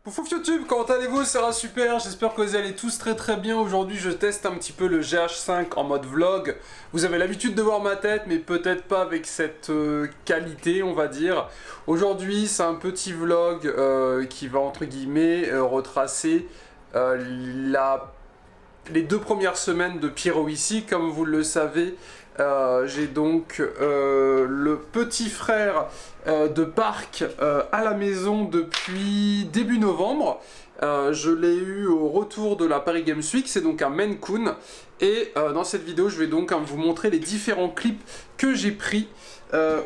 Pouf YouTube, comment allez-vous? Ça va super, j'espère que vous allez tous très bien. Aujourd'hui je teste un petit peu le GH5 en mode vlog. Vous avez l'habitude de voir ma tête, mais peut-être pas avec cette qualité, on va dire. Aujourd'hui c'est un petit vlog qui va entre guillemets retracer les 2 premières semaines de Pierrot ici. Comme vous le savez, j'ai donc le petit frère de Park à la maison depuis début novembre. Je l'ai eu au retour de la Paris Games Week, c'est donc un Maine Coon. Et dans cette vidéo, je vais donc vous montrer les différents clips que j'ai pris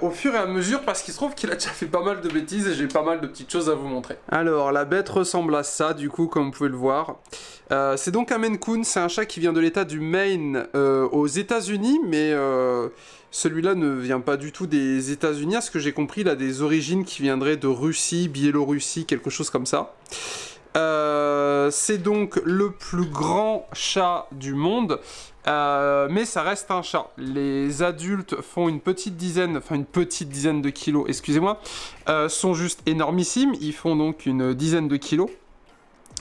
au fur et à mesure, parce qu'il se trouve qu'il a déjà fait pas mal de bêtises et j'ai pas mal de petites choses à vous montrer. Alors, la bête ressemble à ça, du coup, comme vous pouvez le voir. C'est donc un Maine Coon, c'est un chat qui vient de l'état du Maine aux États-Unis, mais celui-là ne vient pas du tout des États-Unis. À ce que j'ai compris, il a des origines qui viendraient de Russie, Biélorussie, quelque chose comme ça. C'est donc le plus grand chat du monde, mais ça reste un chat. Les adultes font une petite dizaine de kilos, excusez-moi, sont juste énormissimes, ils font donc une dizaine de kilos.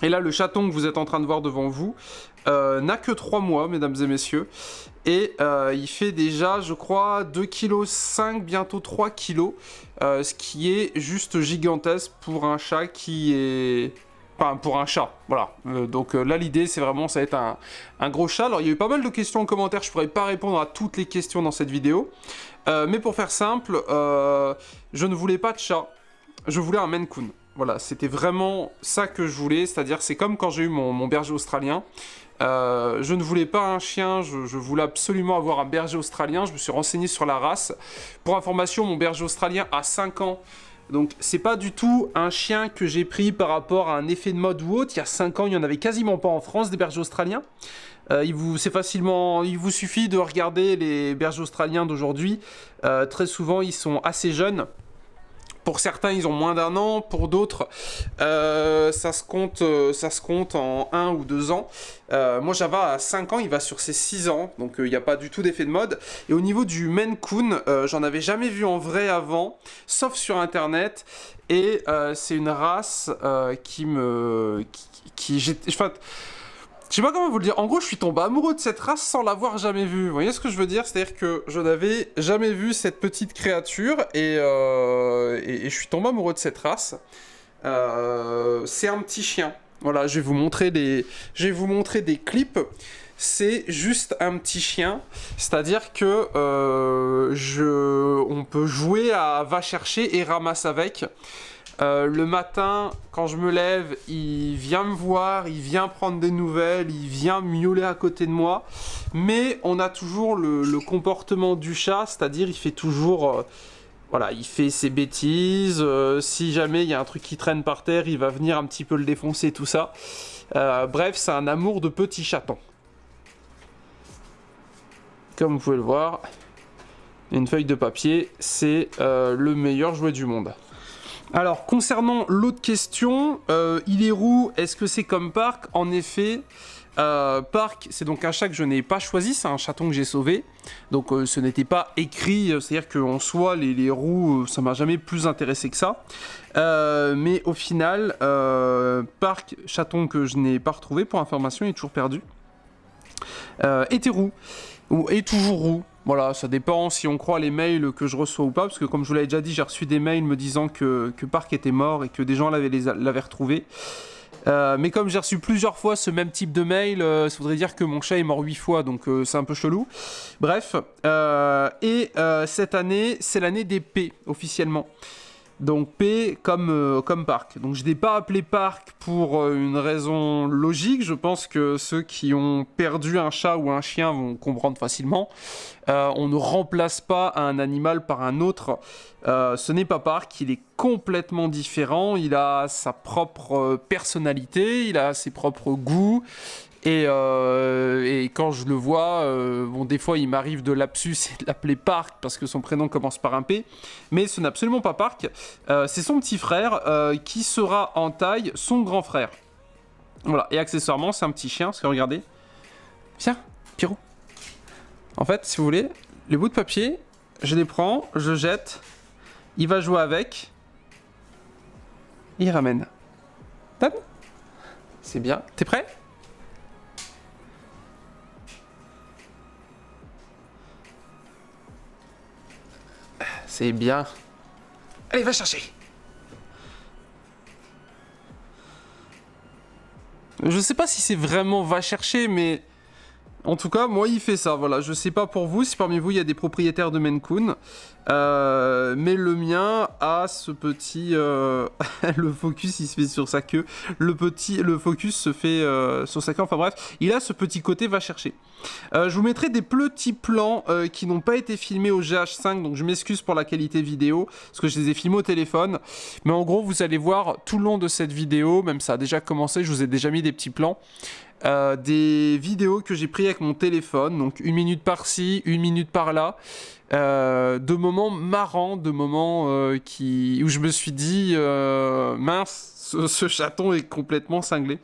Et là, le chaton que vous êtes en train de voir devant vous n'a que 3 mois, mesdames et messieurs. Et il fait déjà, je crois, 2,5 kg, bientôt 3 kg. Ce qui est juste gigantesque pour un chat qui est... Enfin, pour un chat, voilà. Donc là, l'idée, c'est vraiment, ça va être un gros chat. Alors, il y a eu pas mal de questions en commentaire. Je pourrais pas répondre à toutes les questions dans cette vidéo. Mais pour faire simple, je ne voulais pas de chat. Je voulais un Maine Coon. Voilà, c'était vraiment ça que je voulais, c'est-à-dire c'est comme quand j'ai eu mon berger australien. Je ne voulais pas un chien, je voulais absolument avoir un berger australien. Je me suis renseigné sur la race. Pour information, mon berger australien a 5 ans. Donc c'est pas du tout un chien que j'ai pris par rapport à un effet de mode ou autre. Il y a 5 ans, il n'y en avait quasiment pas en France des bergers australiens. Il vous suffit de regarder les bergers australiens d'aujourd'hui. Très souvent, ils sont assez jeunes. Pour certains, ils ont moins d'1 an. Pour d'autres, ça se compte en 1 ou 2 ans. Moi, Java à 5 ans, il va sur ses 6 ans. Donc, il n'y a pas du tout d'effet de mode. Et au niveau du Maine Coon, j'en avais jamais vu en vrai avant, sauf sur Internet. Et c'est une race je sais pas comment vous le dire. En gros, je suis tombé amoureux de cette race sans l'avoir jamais vue. Vous voyez ce que je veux dire? C'est-à-dire que je n'avais jamais vu cette petite créature et je suis tombé amoureux de cette race. C'est un petit chien. Voilà, je vais vous montrer des clips. C'est juste un petit chien. C'est-à-dire que on peut jouer à va chercher et ramasse avec. Le matin, quand je me lève, il vient me voir, il vient prendre des nouvelles, il vient miauler à côté de moi. Mais on a toujours le comportement du chat, c'est-à-dire il fait toujours... voilà, il fait ses bêtises. Si jamais il y a un truc qui traîne par terre, il va venir un petit peu le défoncer, tout ça. Bref, c'est un amour de petit chaton. Comme vous pouvez le voir, une feuille de papier, c'est le meilleur jouet du monde. Alors, concernant l'autre question, il est roux, est-ce que c'est comme Park? En effet, Park, c'est donc un chat que je n'ai pas choisi, c'est un chaton que j'ai sauvé. Donc, ce n'était pas écrit, c'est-à-dire qu'en soi, les roux, ça m'a jamais plus intéressé que ça. Mais au final, Park, chaton que je n'ai pas retrouvé, pour information, il est toujours perdu, était roux, ou est toujours roux. Voilà, ça dépend si on croit les mails que je reçois ou pas, parce que comme je vous l'avais déjà dit, j'ai reçu des mails me disant que Park était mort et que des gens l'avaient retrouvé. Mais comme j'ai reçu plusieurs fois ce même type de mail, ça voudrait dire que mon chat est mort 8 fois, donc c'est un peu chelou. Bref, cette année, c'est l'année des P, officiellement. Donc P comme Park. Donc je n'ai pas appelé Park pour une raison logique. Je pense que ceux qui ont perdu un chat ou un chien vont comprendre facilement. On ne remplace pas un animal par un autre. Ce n'est pas Park, il est complètement différent. Il a sa propre personnalité, il a ses propres goûts. Et quand je le vois, bon, des fois il m'arrive de lapsus et de l'appeler Park parce que son prénom commence par un P, mais ce n'est absolument pas Park. C'est son petit frère qui sera en taille son grand frère. Voilà, et accessoirement c'est un petit chien, parce que regardez. Viens, Pierrot. En fait, si vous voulez, les bouts de papier, je les prends, je jette, il va jouer avec, et il ramène. Dan? C'est bien. T'es prêt? C'est bien. Allez, va chercher. Je sais pas si c'est vraiment va chercher, mais... En tout cas, moi, il fait ça, voilà. Je sais pas pour vous, si parmi vous, il y a des propriétaires de Maine Coon. Mais le mien a ce petit... le focus, il se fait sur sa queue. Le focus se fait sur sa queue. Enfin bref, il a ce petit côté va chercher. Je vous mettrai des petits plans qui n'ont pas été filmés au GH5. Donc je m'excuse pour la qualité vidéo, parce que je les ai filmés au téléphone. Mais en gros, vous allez voir tout le long de cette vidéo, même ça a déjà commencé, je vous ai déjà mis des petits plans. Des vidéos que j'ai pris avec mon téléphone, donc 1 minute par-ci, 1 minute par-là, de moments marrants, de moments où je me suis dit mince, ce chaton est complètement cinglé.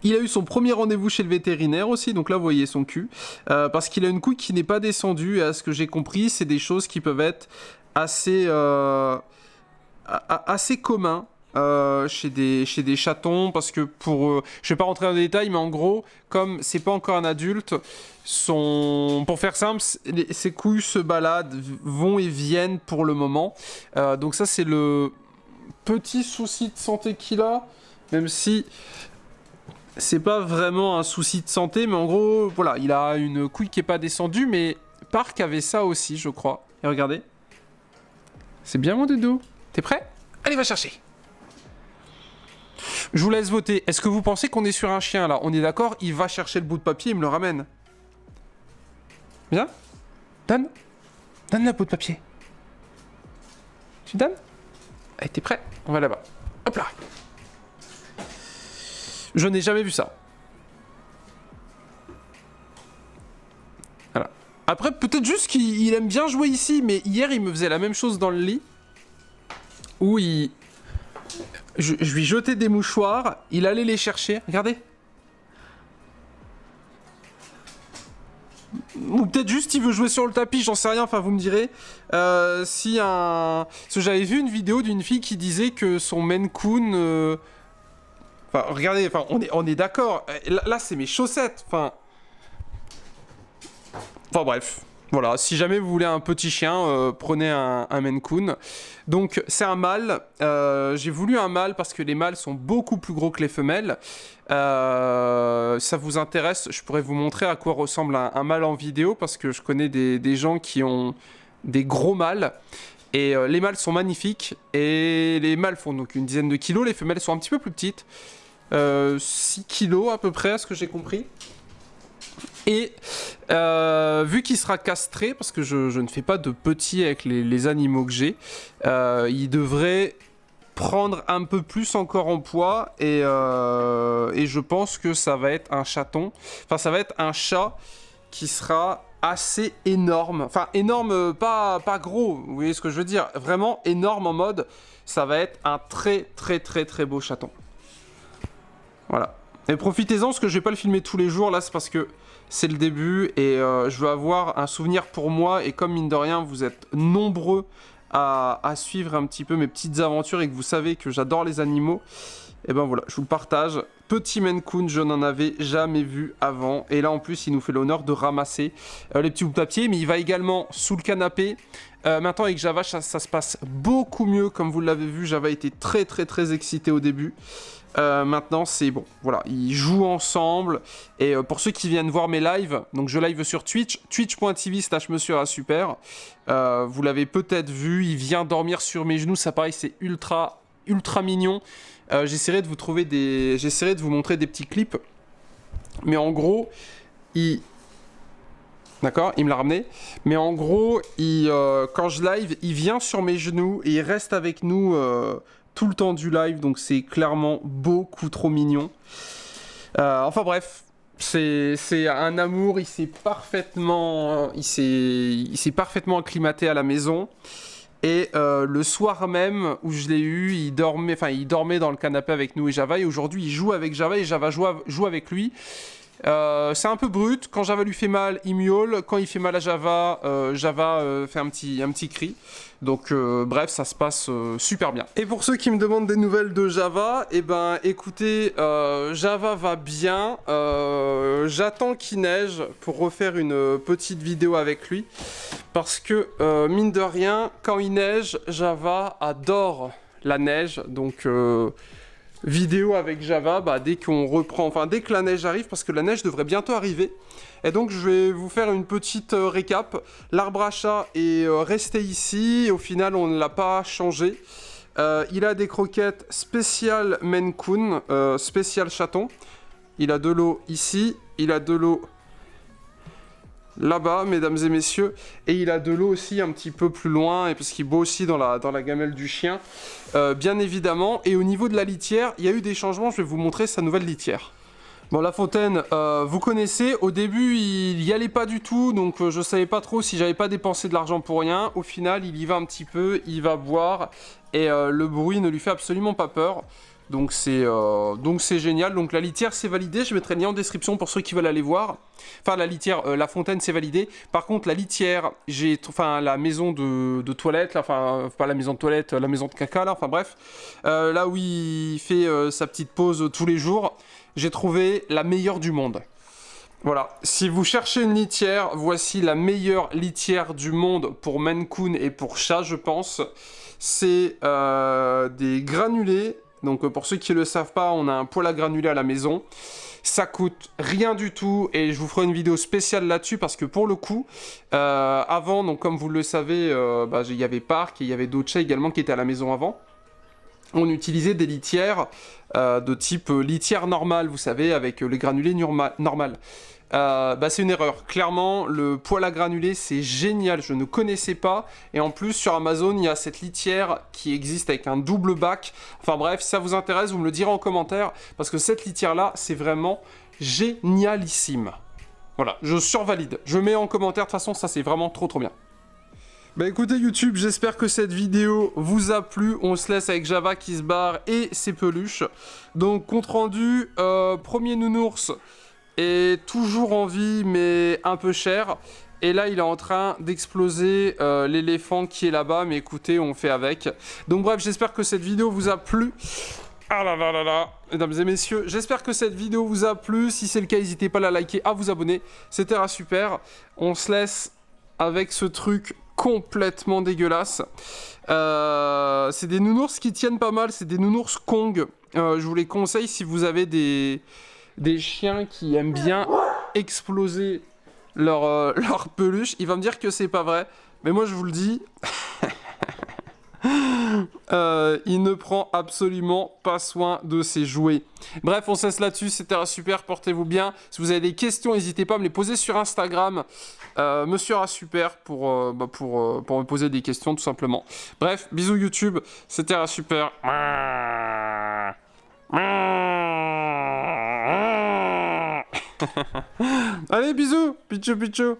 Il a eu son premier rendez-vous chez le vétérinaire aussi, donc là vous voyez son cul, parce qu'il a une couille qui n'est pas descendue, et à ce que j'ai compris, c'est des choses qui peuvent être assez communs. Chez des chatons, parce que je vais pas rentrer dans les détails, mais en gros, comme c'est pas encore un adulte, pour faire simple, ses couilles se baladent, vont et viennent pour le moment. Donc ça, c'est le petit souci de santé qu'il a, même si c'est pas vraiment un souci de santé, mais en gros, voilà, il a une couille qui est pas descendue, mais Park avait ça aussi, je crois. Et regardez. C'est bien mon doudou. T'es prêt? Allez, va chercher. Je vous laisse voter. Est-ce que vous pensez qu'on est sur un chien, là? On est d'accord? Il va chercher le bout de papier, il me le ramène. Bien? Dan? Donne le bout de papier. Tu donnes? Allez, t'es prêt? On va là-bas. Hop là. Je n'ai jamais vu ça. Voilà. Après, peut-être juste qu'il aime bien jouer ici, mais hier, il me faisait la même chose dans le lit. Où je lui jetais des mouchoirs, il allait les chercher, regardez. Ou peut-être juste il veut jouer sur le tapis, j'en sais rien, enfin vous me direz. Parce que j'avais vu une vidéo d'une fille qui disait que son Maine Coon... Enfin, regardez, enfin, on est d'accord. Là, c'est mes chaussettes, enfin... Enfin bref. Voilà, si jamais vous voulez un petit chien, prenez un Maine Coon. Donc c'est un mâle, j'ai voulu un mâle parce que les mâles sont beaucoup plus gros que les femelles. Ça vous intéresse, je pourrais vous montrer à quoi ressemble un mâle en vidéo, parce que je connais des gens qui ont des gros mâles. Et les mâles sont magnifiques, et les mâles font donc une dizaine de kilos, les femelles sont un petit peu plus petites. 6 kilos à peu près, à ce que j'ai compris. Et vu qu'il sera castré, parce que je ne fais pas de petits avec les animaux que j'ai, il devrait prendre un peu plus encore en poids, et je pense que ça va être un chaton, enfin ça va être un chat qui sera assez énorme, enfin énorme, pas gros, vous voyez ce que je veux dire, vraiment énorme en mode, ça va être un très très très très beau chaton. Voilà. Et profitez-en, parce que je vais pas le filmer tous les jours, là c'est parce que c'est le début, et je veux avoir un souvenir pour moi, et comme mine de rien, vous êtes nombreux à suivre un petit peu mes petites aventures, et que vous savez que j'adore les animaux, et ben voilà, je vous le partage. Petit Maine Coon, je n'en avais jamais vu avant, et là en plus il nous fait l'honneur de ramasser les petits bouts de papier, mais il va également sous le canapé. Maintenant avec Java, ça se passe beaucoup mieux, comme vous l'avez vu, Java était très très très excité au début. Maintenant c'est bon, voilà, ils jouent ensemble, et pour ceux qui viennent voir mes lives, donc je live sur Twitch, twitch.tv/monsieur-super, vous l'avez peut-être vu, il vient dormir sur mes genoux, ça pareil c'est ultra mignon. J'essaierai de vous montrer des petits clips, mais en gros, d'accord, il me l'a ramené, mais en gros, quand je live, il vient sur mes genoux, et il reste avec nous tout le temps du live, donc c'est clairement beaucoup trop mignon. Enfin bref, c'est un amour, il s'est parfaitement acclimaté à la maison. Et le soir même où je l'ai eu, il dormait dans le canapé avec nous et Java. Et aujourd'hui, il joue avec Java et Java joue avec lui. C'est un peu brut, quand Java lui fait mal, il miaule, quand il fait mal à Java, Java fait un petit cri. Donc bref, ça se passe super bien. Et pour ceux qui me demandent des nouvelles de Java, eh ben écoutez, Java va bien. J'attends qu'il neige pour refaire une petite vidéo avec lui. Parce que mine de rien, quand il neige, Java adore la neige. Donc vidéo avec Java, bah, dès qu'on reprend, enfin dès que la neige arrive, parce que la neige devrait bientôt arriver. Et donc je vais vous faire une petite récap. L'arbre à chat est resté ici, et au final on ne l'a pas changé. Il a des croquettes spéciales Maine Coon, spécial chaton. Il a de l'eau ici, il a de l'eau là-bas, mesdames et messieurs, et il a de l'eau aussi un petit peu plus loin, et parce qu'il boit aussi dans la gamelle du chien, bien évidemment. Et au niveau de la litière, il y a eu des changements, je vais vous montrer sa nouvelle litière. Bon, la fontaine, vous connaissez, au début il y allait pas du tout, donc je savais pas trop si j'avais pas dépensé de l'argent pour rien. Au final, il y va un petit peu, il va boire, et le bruit ne lui fait absolument pas peur. Donc c'est génial. Donc la litière c'est validé, je mettrai le lien en description pour ceux qui veulent aller voir. Enfin la litière, la fontaine c'est validé. Par contre la litière, la maison de toilette, là, enfin pas la maison de toilette, la maison de caca là, enfin bref. Là où il fait sa petite pause tous les jours, j'ai trouvé la meilleure du monde. Voilà, si vous cherchez une litière, voici la meilleure litière du monde pour Maine Coon et pour chat je pense. C'est des granulés. Donc pour ceux qui ne le savent pas, on a un poêle à granulés à la maison. Ça coûte rien du tout et je vous ferai une vidéo spéciale là-dessus parce que pour le coup, avant, donc comme vous le savez, il y avait Park et il y avait d'autres chats également qui étaient à la maison avant. On utilisait des litières de type litière normale, vous savez, avec les granulés normales. C'est une erreur. Clairement, le poêle à granulés, c'est génial. Je ne connaissais pas. Et en plus, sur Amazon, il y a cette litière qui existe avec un double bac. Enfin bref, si ça vous intéresse, vous me le direz en commentaire. Parce que cette litière-là, c'est vraiment génialissime. Voilà, je survalide. Je mets en commentaire. De toute façon, ça, c'est vraiment trop bien. Bah écoutez YouTube, j'espère que cette vidéo vous a plu. On se laisse avec Java qui se barre et ses peluches. Donc, compte rendu, premier nounours est toujours en vie mais un peu cher. Et là il est en train d'exploser l'éléphant qui est là-bas. Mais écoutez, on fait avec. Donc bref, j'espère que cette vidéo vous a plu. Ah là là là là, mesdames et messieurs, j'espère que cette vidéo vous a plu. Si c'est le cas, n'hésitez pas à la liker, à vous abonner. C'était super. On se laisse avec ce truc complètement dégueulasse. C'est des nounours qui tiennent pas mal. C'est des nounours Kong. Je vous les conseille si vous avez des chiens qui aiment bien exploser leur peluche. Il va me dire que c'est pas vrai, mais moi je vous le dis, il ne prend absolument pas soin de ses jouets. Bref, on se laisse là-dessus, c'était super, portez-vous bien. Si vous avez des questions, n'hésitez pas à me les poser sur Instagram, Monsieur Super, pour me poser des questions tout simplement. Bref, bisous YouTube, c'était super. Allez, bisous, pichou pichou.